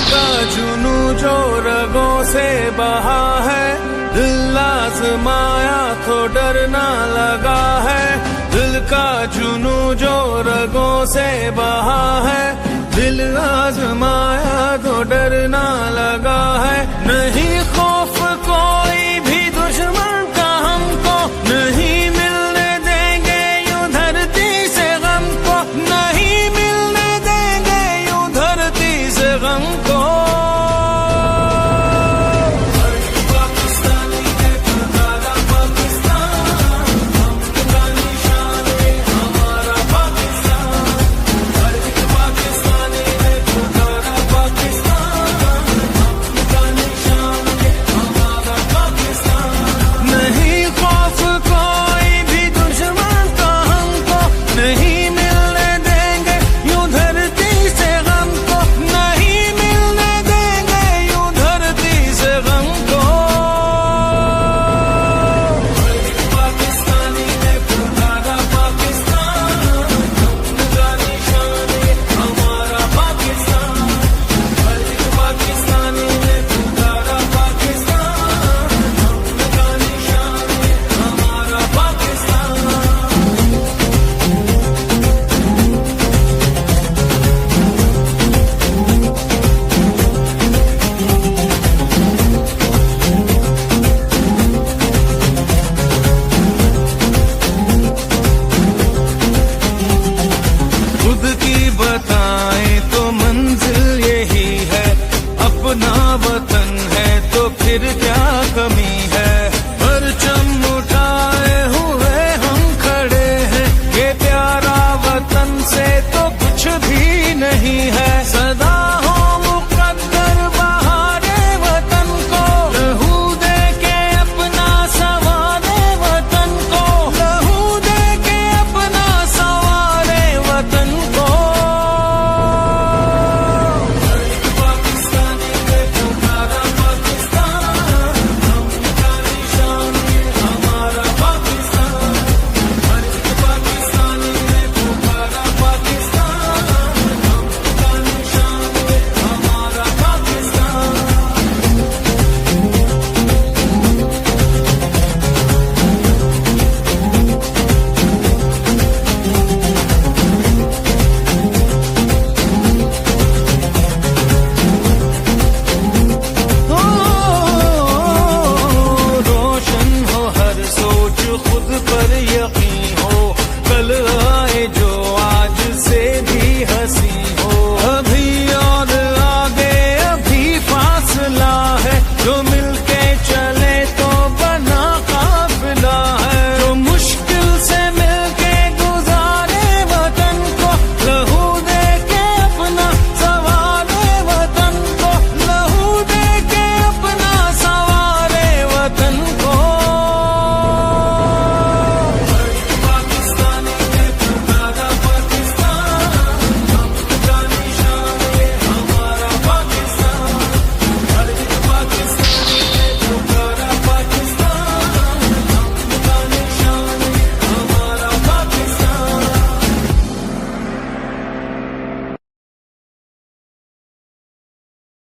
का जुनू जो रगों से बहा है, दिल आजमाया तो डरना लगा है। दिल का जुनू जो रगों से बहा है, दिल आजमाया तो डरना लगा है। नहीं खौफ कोई भी दुश्मन का हमको, नहीं मिलने देंगे यूं धरती से गम को, नहीं मिलने देंगे यूं धरती से गम को। बताएं तो मंजिल यही है, अपना वतन है तो फिर क्या कमी है। परचम उठाए हुए हम खड़े हैं, ये प्यारा वतन से तो कुछ भी नहीं है।